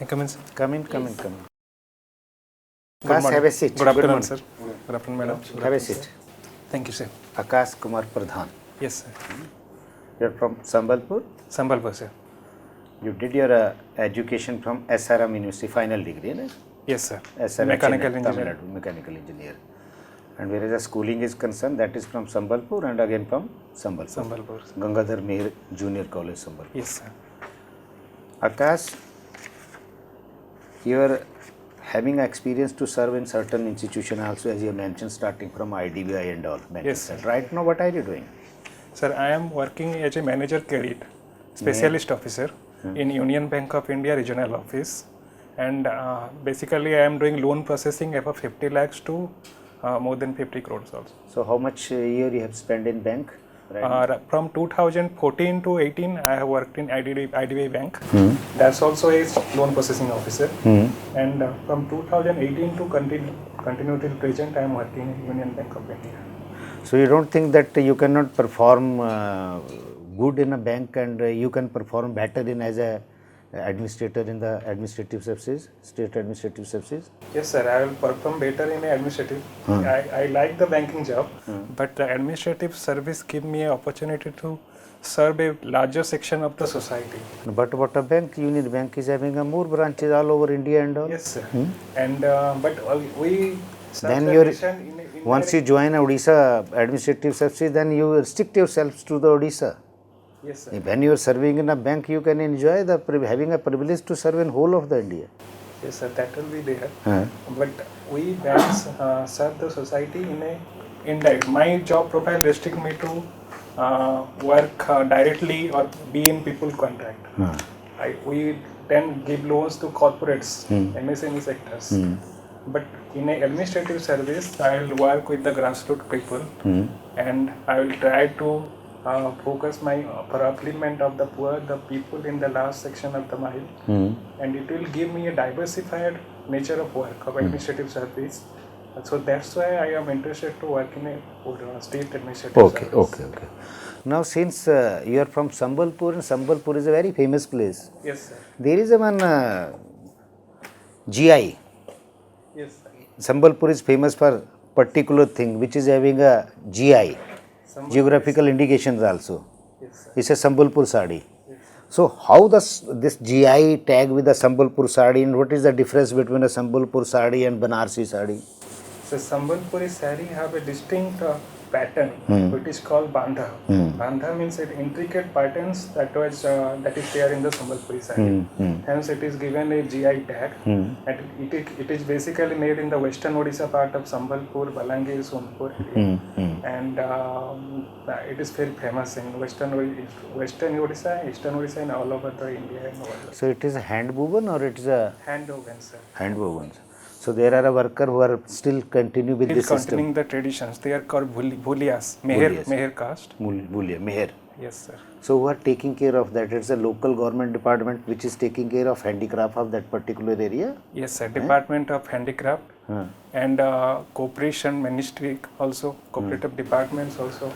Come in, sir. Come in. Good Akash, morning. have a seat. Good afternoon, morning. sir. Good afternoon, madam. Good Have a afternoon, seat. sir. Thank you, sir. Akash Kumar Pradhan. Yes, sir. You're from Sambalpur. Sambalpur, sir. You did your education from SRM University, final degree, right? Yes, sir. SRM Mechanical Chennai, Tamil engineer. Nadu, mechanical engineer. And whereas the schooling is concerned, that is from Sambalpur and again from Sambalpur. Sambalpur, sir. Gangadhar Meher Junior College, Sambalpur. Yes, sir. Akash, you are having experience to serve in certain institution also, as you mentioned, starting from IDBI and all. Yes, sir. Right now, what are you doing? Sir, I am working as a manager credit specialist officer in Union Bank of India regional office, and basically I am doing loan processing above 50 lakhs to more than 50 crores also. So, how much year you have spent in bank? Right. From 2014 to 18, I have worked in IDBI Bank. That's also a loan processing officer. And from 2018 to continue till present, I am working in Union Bank of India. So, you don't think that you cannot perform good in a bank and you can perform better in as a administrator in the administrative services, state administrative services? Yes, sir. I will perform better in administrative. I like the banking job, but the administrative service give me an opportunity to serve a larger section of the society. But what a bank, Union Bank is having a more branches all over India and all. Yes, sir. And but we serve Then the you're, nation in once you join Odisha administrative services, then you restrict yourselves to the Odisha. Yes, sir. When you are serving in a bank, you can enjoy the having a privilege to serve in whole of the India. Yes, sir. That will be there. But we banks serve the society in a indirect. My job profile restrict me to work directly or be in people contract. We then give loans to corporates, MSME sectors. But in a administrative service, I will work with the grassroots people, and I will try to focus my upliftment of the poor, the people in the last section of the mile, and it will give me a diversified nature of work of administrative service. So that's why I am interested to work in a state administrative service. Okay. Now, since you are from Sambalpur, and Sambalpur is a very famous place. Yes, sir. There is a one GI. Yes, sir. Sambalpur is famous for particular thing which is having a GI, geographical indications also. Yes, sir. It's a Sambalpur sari. So how does this GI tag with the Sambalpur sari, and what is the difference between a Sambalpur sari and Banarsi sari? So Sambalpuri sari have a distinct pattern, which is called bandha. Bandha means it intricate patterns that is there in the Sambalpuri sari. Hence it is given a GI tag, and it is basically made in the western Odisha part of Sambalpur, Balangir, Sonpur, and it is very famous in western Odisha, eastern Odisha, and all over the India and world. So it is a hand woven or it is a Hand woven, sir. hand woven. So there are a worker who are still continue with this system. Continuing the traditions. They are called Bhulias, Meher caste. Meher. Yes, sir. So who are taking care of that? It's a local government department which is taking care of handicraft of that particular area? Yes, sir. Department of Handicraft and Cooperation Ministry also, cooperative departments also,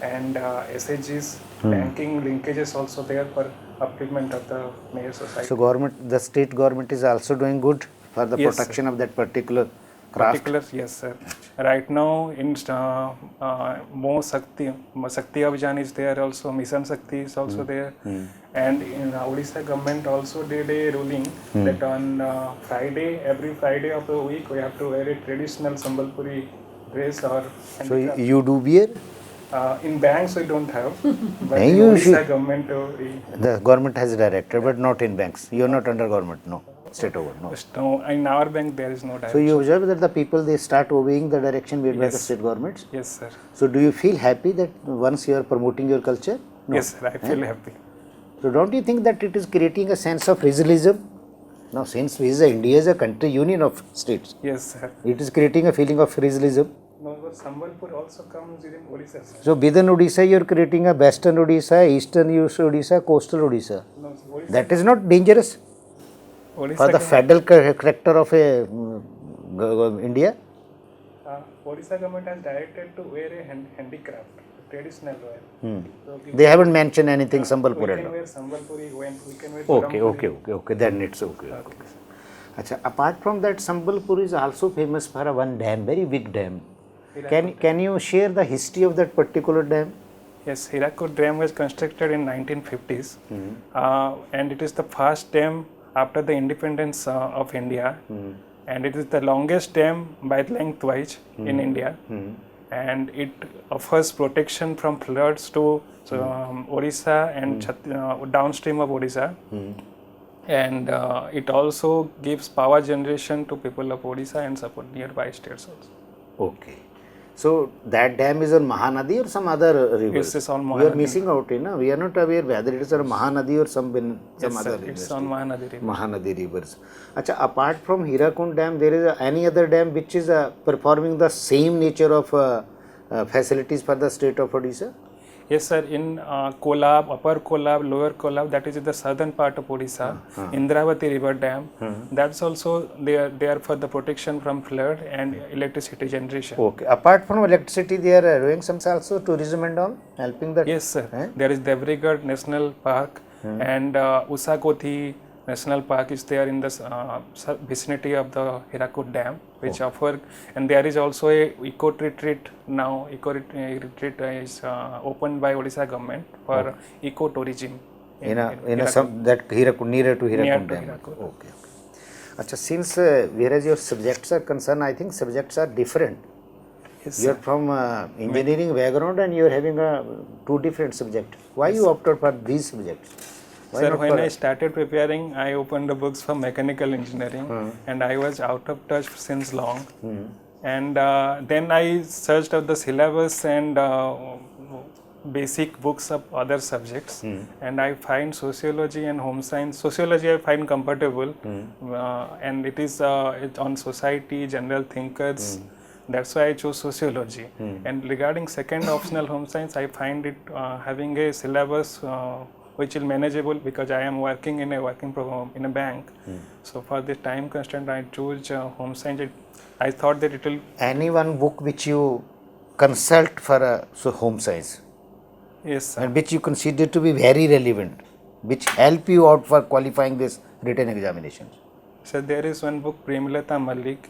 and SHGs, banking linkages also there for upliftment of the Mayor Society. So the state government is also doing good for the protection of that particular craft? Yes, sir. Right now, in more Sakti Abhijan is there also, Mission Sakti is also there, and in Odisha government also did a ruling that on every Friday of the week, we have to wear a traditional Sambalpuri dress or So you do wear? In banks we don't have, but Hey, in you Odisha government The government has directed, but not in banks. You are not under government, no. State over, no. no, in our bank there is no direction. So you observe that the people, they start obeying the direction made by the state governments? Yes, sir. So do you feel happy that once you are promoting your culture? No. Yes, sir, I feel happy. So don't you think that it is creating a sense of regionalism? Now, since India is a country union of states, Yes, sir. it is creating a feeling of regionalism. No, but Sambalpur also comes within Odisha, sir. So within Odisha, you are creating a western Odisha, eastern Odisha, coastal Odisha. No, Odisha, That is not dangerous Odisha for the federal character of India? Odisha government has directed to wear a handicraft. traditional wear. So They haven't mentioned anything Sambalpur we at can all. wear Sambalpuri, we can wear Okay, Brahmapuri. okay. Then it's okay. Achha, apart from that, Sambalpur is also famous for a one dam, very big dam. Can you share the history of that particular dam? Yes, Hirakud Dam was constructed in 1950s, and it is the first dam after the independence of India, and it is the longest dam by lengthwise in India, and it offers protection from floods to Orissa and downstream of Orissa, and it also gives power generation to people of Orissa and support nearby states also. Okay. So that dam is on Mahanadi or some other river? Yes, it's on We are Mahanadi. missing out, we are not aware whether it is on Mahanadi or some Yes, other sir, river. it's on Mahanadi River. Mahanadi rivers. Achha, apart from Hirakund dam, there is any other dam which is performing the same nature of facilities for the state of Odisha? Yes, sir. In Qleap, Upper Qleap, Lower Qleap, that is in the southern part of Odisha, Indravati River Dam. That's also they are for the protection from flood and electricity generation. Okay. Apart from electricity, they are doing some also tourism and all, helping that? Yes, sir. There is Devrigad National Park and Usakoti National Park is there in the vicinity of the Hirakud Dam, which offer, and there is also a eco retreat now. Eco retreat is opened by Odisha government for eco tourism. That Hirakud, near to Hirakud Dam. Hirakud. Okay. Achha, since whereas your subjects are concerned, I think subjects are different. Yes, You are from engineering background and you are having two different subjects. Why you opted for these subjects? Why Sir, not when for I started preparing, I opened the books for mechanical engineering, and I was out of touch since long. And then I searched out the syllabus and basic books of other subjects, and I find sociology and home science. Sociology I find comfortable, and it is it's on society, general thinkers. That's why I chose sociology. And regarding second optional home science, I find it having a syllabus which is manageable because I am working in a working program in a bank. So for the time constraint, I choose home science. I thought that it will. any one book which you consult for home science? Yes, sir. And which you consider to be very relevant, which help you out for qualifying this written examinations? So there is one book, Premlata Malik,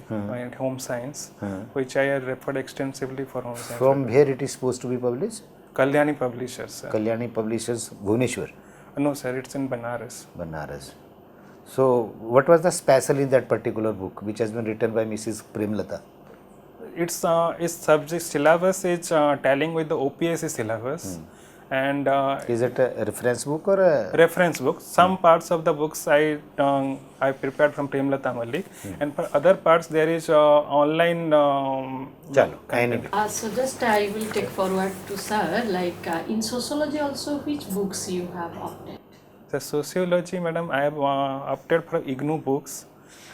Home Science, which I have referred extensively for home science. From where it is supposed to be published? Kalyani Publishers, sir. Kalyani Publishers, Bhubaneswar. No, sir, it's in Banaras. Banaras. So, what was the special in that particular book, which has been written by Mrs. Premlata? Its subject syllabus is tallying with the OPSC syllabus, and Is it a reference book or a reference book. Some parts of the books I prepared from Premlata Malik, and for other parts there is online. Chalo, So just I will take forward to sir, like in sociology also, which books you have opted? The sociology, madam, I have opted for IGNOU books,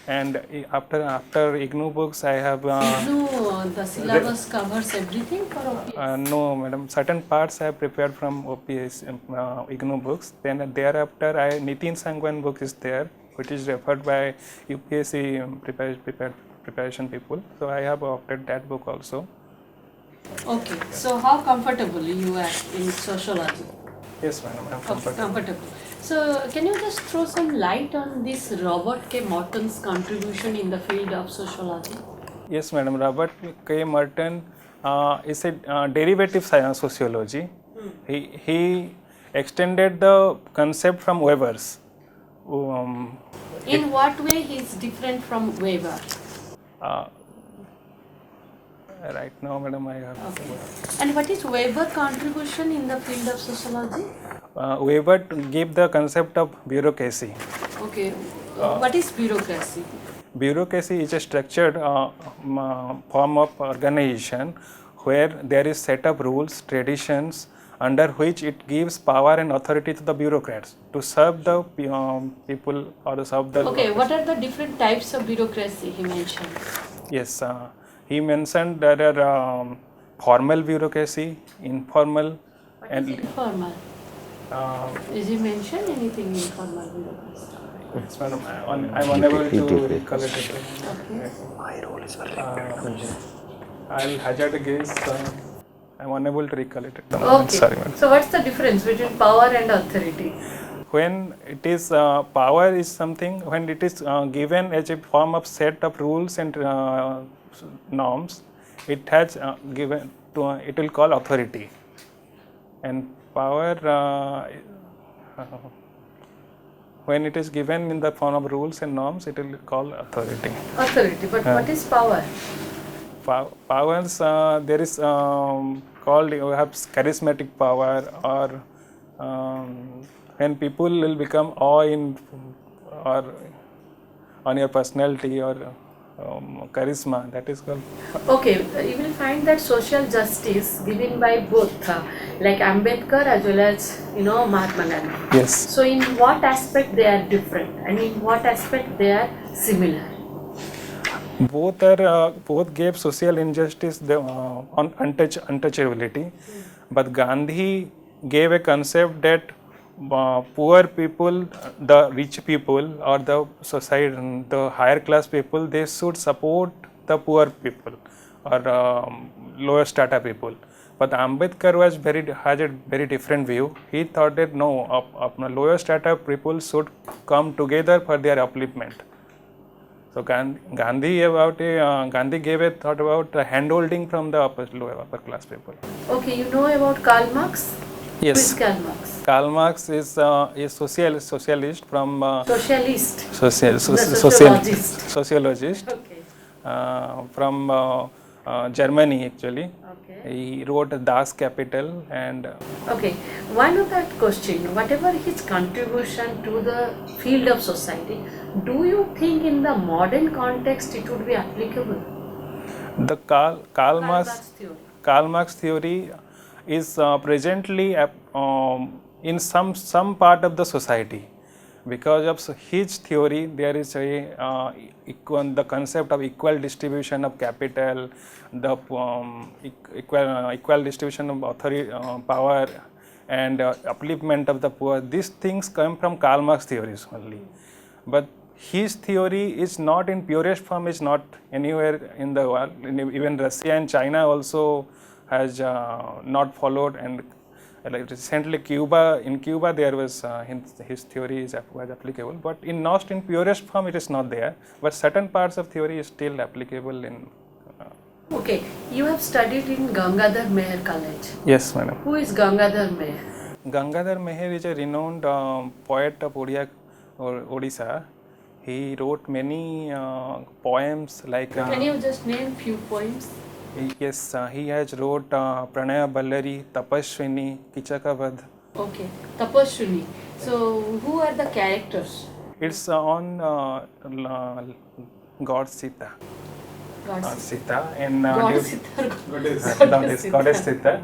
and after IGNOU books, I have. The syllabus covers everything for OPS? No, madam. Certain parts I have prepared from OPS IGNOU books. Then thereafter, Nitin Sangwan book is there, which is referred by UPSC preparation people. So I have opted that book also. Okay. So how comfortable you are in sociology? Yes, madam. I am Okay, comfortable. comfortable. So can you just throw some light on this Robert K. Morton's contribution in the field of sociology? Yes, madam. Robert K. Merton is a derivative science sociology. He extended the concept from Weber's. In what way he is different from Weber? Right now, madam, I have. Okay. And what is Weber's contribution in the field of sociology? Weber gave the concept of bureaucracy. Okay. What is bureaucracy? Bureaucracy is a structured form of organization where there is set of rules, traditions, under which it gives power and authority to the bureaucrats to serve the people or to serve the. Okay, what are the different types of bureaucracy he mentioned? Yes, he mentioned there are formal bureaucracy, informal, What and is informal? Is he mentioned anything informal bureaucracy? yes, madam, I'm unable to recall it. Okay. my role is very I'll hazard a guess. I'm unable to recall it at the moment. Okay. Sorry, madam. So what's the difference between power and authority? When it is power is something when it is given as a form of set of rules and norms, it has given to it will call authority, and power when it is given in the form of rules and norms, it will call authority. Authority, but what is power? Powers there is called you have charismatic power, or when people will become awe in or on your personality or charisma, that is called. Okay, you will find that social justice given by both, like Ambedkar as well as Mahatma Gandhi. Yes. So in what aspect they are different, and in what aspect they are similar? Both gave social injustice on untouchability, but Gandhi gave a concept that poor people, the rich people, or the society, the higher class people, they should support the poor people or lower strata people. But Ambedkar has a very different view. He thought that no, lower strata people should come together for their upliftment. So Gandhi gave a thought about handholding from the upper class people. Okay, you know about Karl Marx? Yes. Who is Karl Marx? Karl Marx is a socialist from Socialist. sociologist Okay. from Germany actually. Okay. He wrote Das Kapital and Okay. One of that question, whatever his contribution to the field of society, do you think in the modern context it would be applicable? the Karl Marx theory is presently in some part of the society. Because of his theory, there is the concept of equal distribution of capital, the equal distribution of authority, power, and upliftment of the poor. These things come from Karl Marx theories only. But his theory is not in purest form, is not anywhere in the world. Even Russia and China also has not followed, and like recently in Cuba there was his theory was applicable, but not in purest form it is not there, but certain parts of theory is still applicable in Okay, you have studied in Gangadhar Meher College. Yes, madam. Who is Gangadhar Meher? Gangadhar Meher is a renowned poet of Odisha. He wrote many poems like Can you just name few poems? Yes, he has wrote Pranaya Ballari, Tapashwini, Kichakavad. Okay, Tapashwini. So who are the characters? It's on God Sita. God Sita and Goddess Goddess Sita.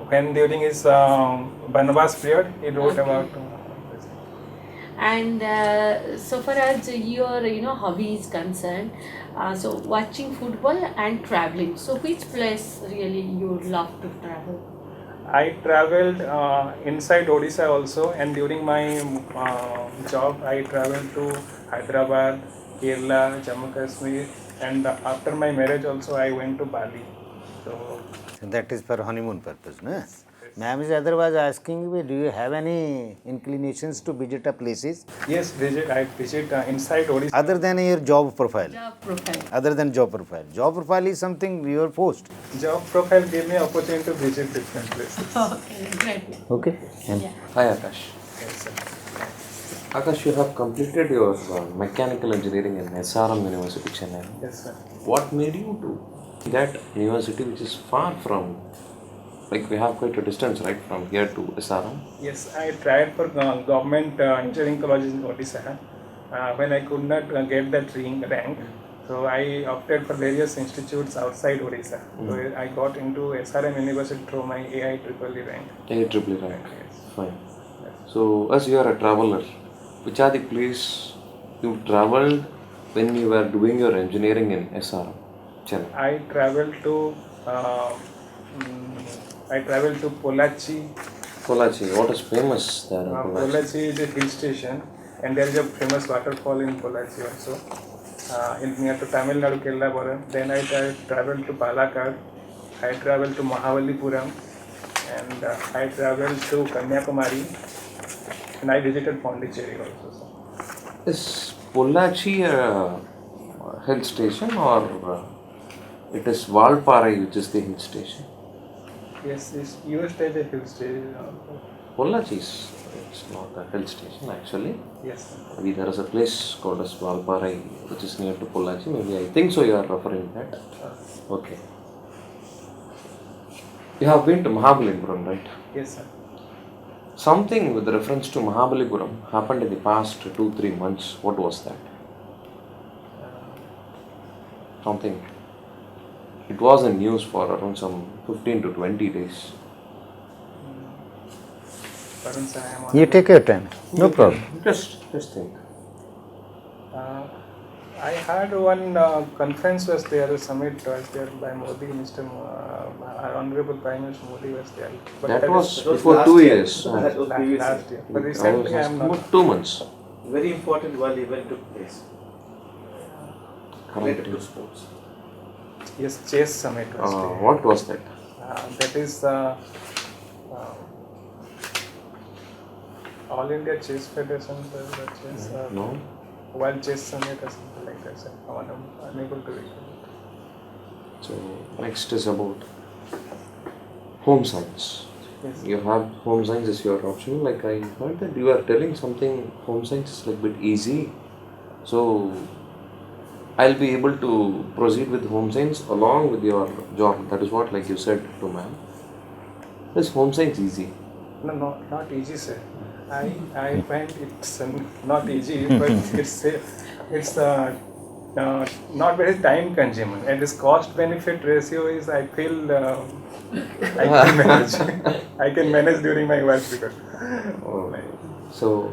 When during his Banvas period, he wrote about. And so far as your hobby is concerned, so watching football and traveling. So which place really you love to travel? I traveled inside Odisha also, and during my job, I traveled to Hyderabad, Kerala, Jammu Kashmir, and after my marriage also, I went to Bali. So that is for honeymoon purpose, no? Ma'am is otherwise asking me, do you have any inclinations to visit a places? Yes, I visit inside Odisha. Other than your job profile? Job profile. Other than job profile. Job profile is something you are forced. Job profile gave me opportunity to visit different places. Okay, great. Okay. Yeah. Hi Akash. Yes, sir. Akash, you have completed your mechanical engineering in SRM University, Chennai. Yes, sir. What made you to that university, which is far from, like we have quite a distance, right, from here to SRM? Yes, I tried for government engineering college in Odisha. When I could not get that rank, so I opted for various institutes outside Odisha. So I got into SRM University through my AIEEE rank. AIEEE rank. Yes. Fine. So, as you are a traveler, which are the places you traveled when you were doing your engineering in SRM, Chennai? I traveled to Pollachi. Pollachi, what is famous there in Pollachi? Pollachi is a hill station, and there is a famous waterfall in Pollachi also. Near to Tamil Nadu, Kerala border. Then I traveled to Palakkad, I traveled to Mahabalipuram, and I traveled to Kanyakumari, and I visited Pondicherry also. Sir. Is Pollachi a hill station, or it is Valparai which is the hill station? Yes, you stay the hill station. Pollachi is it's not a hill station actually. Yes. Sir. Maybe there is a place called as Valparai which is near to Pollachi. Maybe I think so you are referring to that. Okay. You have been to Mahabalipuram, right? Yes, sir. Something with reference to Mahabalipuram happened in the past 2-3 months. What was that? Something. It was in news for around some 15 to 20 days. Pardon, sir, I am on. You take your time, no problem. Just think. I had one conference was there, a summit was there by Modi, our Honorable Prime Minister Modi was there. But That is was before 2 years. That was previous last year. year. But I recently I was am not. about 2 months. Very important one event took place related to sports. Yes, chess summit was there. What was that? That is All India Chess Federation, the chess, No. World Chess Summit or something like that. Sir. I'm unable to recall. So next is about home science. Yes. You have home science as your option. Like I heard that you are telling something home science is like a bit easy. So I'll be able to proceed with home science along with your job. That is what like you said to ma'am. Is home science easy? No, not easy, sir. I find it's not easy, but it's not very time consuming, and this cost benefit ratio is, I feel I can manage. I can manage during my work because. So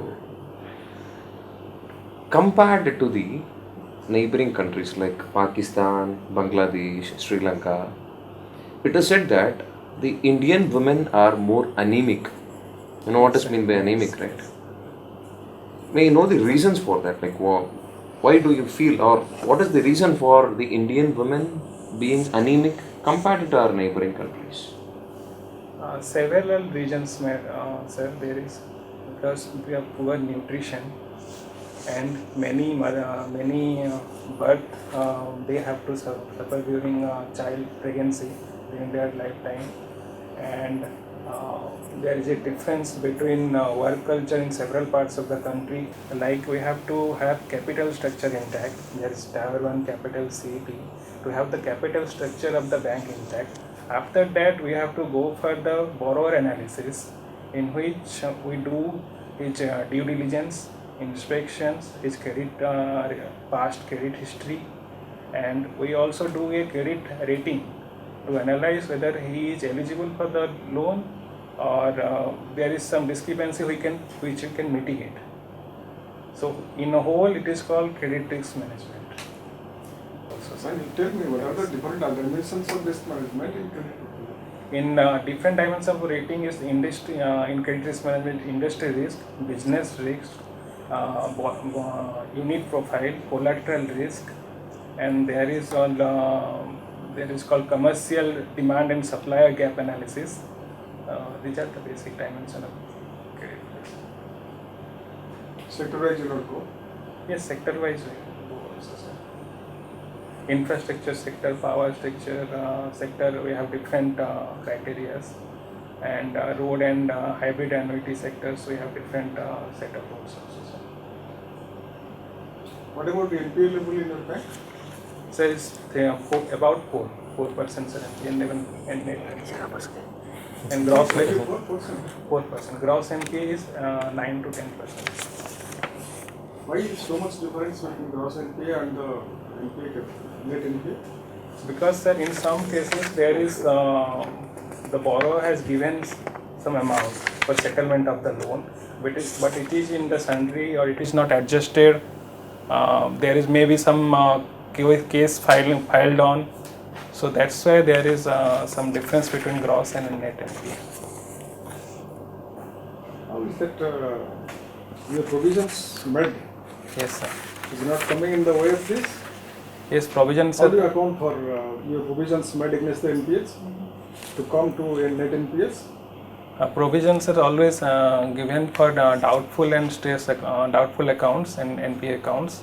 compared to the neighboring countries like Pakistan, Bangladesh, Sri Lanka, it is said that the Indian women are more anemic. You know what is mean by anemic, right? May you know the reasons for that? Like, why do you feel, or what is the reason for the Indian women being anemic compared to our neighboring countries? Several reasons, sir. There is because we have poor nutrition, and many birth they have to suffer during child pregnancy during their lifetime, and there is a difference between work culture in several parts of the country. Like we have to have capital structure intact. There is Tower 1 capital CET to have the capital structure of the bank intact. After that, we have to go for the borrower analysis, in which we do his due diligence, inspections, his credit past credit history, and we also do a credit rating to analyze whether he is eligible for the loan, or there is some discrepancy which we can mitigate. So in a whole, it is called credit risk management. Can you tell me what are the different dimensions of risk management in credit? In different dimensions of rating is industry in credit risk management: industry risk, business risk, unit profile, collateral risk, and there is called commercial demand and supplier gap analysis. These are the basic dimensions of credit risk. Sector-wise you not go? Yes, sector-wise we go also, sir. Infrastructure sector, power sector, we have different criteria, and road and hybrid annuity sectors, we have different set of rules also, sir. What about the NPA level in your bank? So it's about 4%, sir, NPA level and net. And gross level 4%. Gross NPA is 9 to 10%. Why is so much difference between gross NPA and the NPA, net NPA? Because, sir, in some cases there is the borrower has given some amount for settlement of the loan, but it is in the sundry, or it is not adjusted. There is maybe some case filed on, so that's why there is some difference between gross and net NPA. How is that your provisions made? Yes, sir. Is not coming in the way of this? Yes, provisions How do you are account for your provisions made against the NPS to come to a net NPS? provisions are always given for doubtful and doubtful accounts and NPA accounts.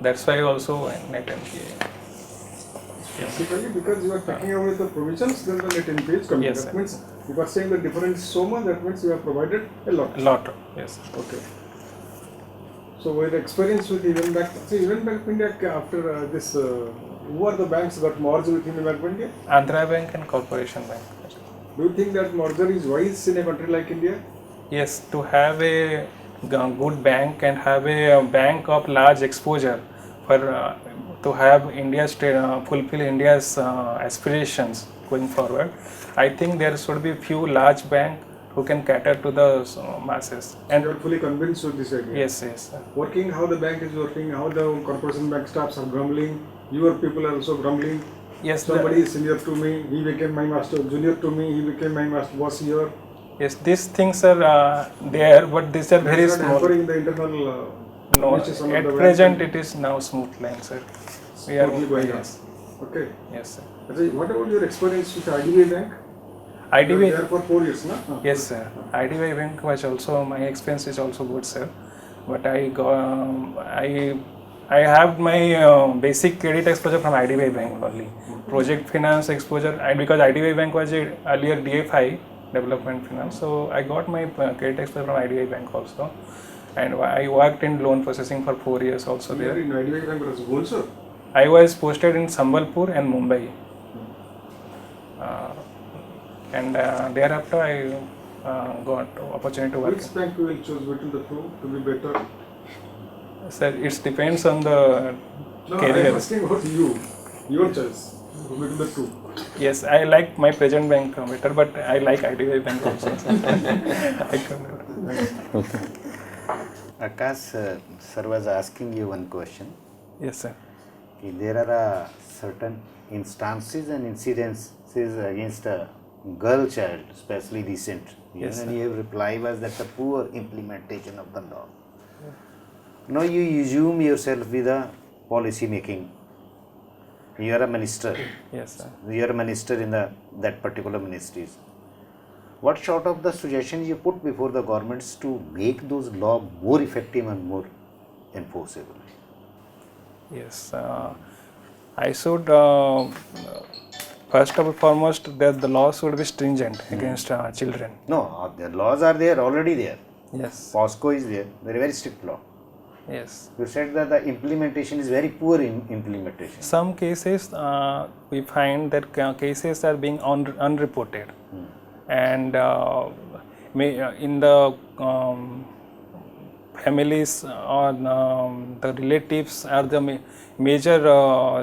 That's why also net NPA. Basically, because you are taking away the provisions, then the net NPS coming. Yes, That sir. means you are saying the difference is so much. That means you have provided a lot. A lot. Yes. Okay. So with experience with Union Bank, see Union Bank of India after this, who are the banks got merged with Union Bank of India? Andhra Bank and Corporation Bank. Do you think that merger is wise in a country like India? Yes, to have a good bank and have a bank of large exposure for to have fulfill India's aspirations going forward. I think there should be few large bank who can cater to the masses. And you are fully convinced with this idea? Yes, yes. Working, how the bank is working, how the corporation bank staffs are grumbling, your people are also grumbling. Yes, Somebody is senior to me, he became my master, junior to me, he became my master boss here. yes, these things are there, but these are very It's not small. hampering the internal No, administration of at the bank. present it is now smooth line, sir. We are Smoothly going on. yes, Okay. yes, sir. Actually, what about your experience with IDBI Bank? You were IDBI. there for 4 years, no? Yes, sir. IDBI Bank was also, my experience is also good, sir. But I have my basic credit exposure from IDBI Bank only. Project finance exposure, because IDBI Bank was earlier DFI, Development Finance. So I got my credit exposure from IDBI Bank also. And I worked in loan processing for 4 years also You are there. in IDBI Bank also? I was posted in Sambalpur and Mumbai. And thereafter I got opportunity to work. Which bank you will choose between the two to be better? Sir, it depends on the No, I career. am asking about you, your choice between the two. Yes, I like my present bank better, but I like IDBI Bank also. I Akash, sir was asking you one question. yes, sir. There are certain instances and incidences against a girl child, especially recent. Yes, and sir. your reply was that the poor implementation of the law. Now you assume yourself with a policy making. You are a minister. Yes, sir. You are a minister in that particular ministries. What sort of the suggestions you put before the governments to make those law more effective and more enforceable? Yes, I should first and foremost that the law should be stringent against children. No, the laws are there, already there. Yes, POSCO is there, very, very strict law. yes. You said that the implementation is very poor in implementation. Some cases we find that cases are being unreported, and in the families or the relatives are the major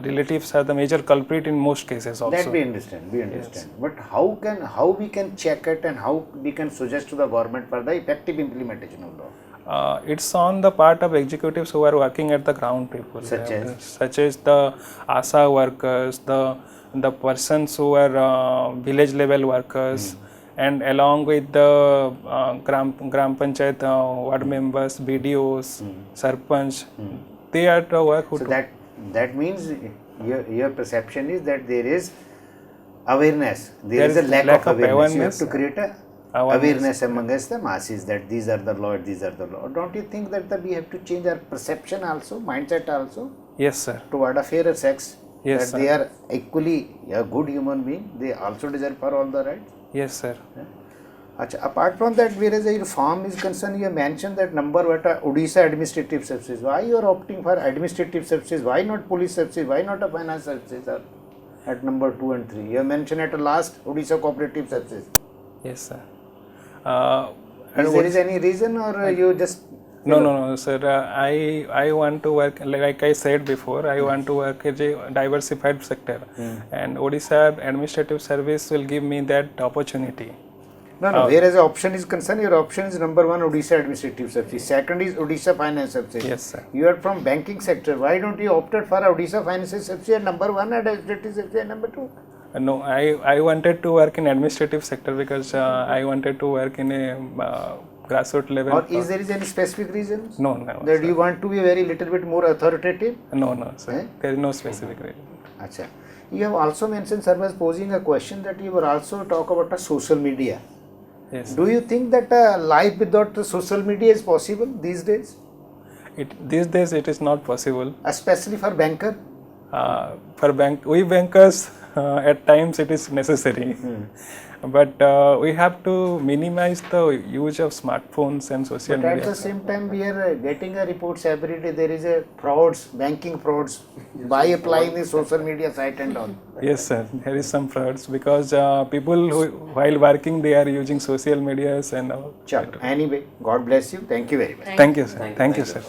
relatives are the major culprit in most cases also. That we understand, But how we can check it and how we can suggest to the government for the effective implementation of law? It's on the part of executives who are working at the ground people. Such as the ASA workers, the persons who are village level workers, and along with the Gram Panchayat ward members, BDOs, Sarpanch, they are the work who So that means your perception is that there is awareness, there is a lack of awareness. You have to create a awareness amongst the masses that these are the law, these are the law. Don't you think that we have to change our perception also, mindset also, Yes, sir. toward a fairer sex? Yes, that they are equally a good human being, they also deserve for all the rights. Yes, sir. Apart from that, whereas a reform is concerned, you mentioned that number what Odisha administrative services. Why you are opting for administrative services? Why not police services? Why not a finance services? At number 2 and 3, you mentioned at last Odisha cooperative services. Yes, sir. Is there any reason, or you just No, sir. I want to work, like I said before, I want to work as a diversified sector, and Odisha Administrative Service will give me that opportunity. No. Whereas the option is concerned, your option is number 1 Odisha Administrative Services. Second is Odisha Finance Services. Yes, sir. You are from banking sector. Why don't you opted for Odisha Finance Services at number 1 and Administrative Services at number 2? No, I wanted to work in administrative sector because I wanted to work in a grassroots level. Or is there is any specific reason? No, no. That sir. you want to be very little bit more authoritative? No, sir. Eh? There is no specific reason. Acha. You have also mentioned, sir was posing a question that you were also talk about a social media. Yes. Do you think that life without the social media is possible these days? These days it is not possible. Especially for banker? For we bankers, at times it is necessary. But we have to minimize the use of smartphones and social But at media. the same time, we are getting reports every day. There is a frauds, banking frauds, by applying the social media site and all. Yes, sir. There is some frauds because people who, while working, they are using social medias and all. Chalo. Anyway, God bless you. Thank you very much. Thank you, sir. Thank you, sir.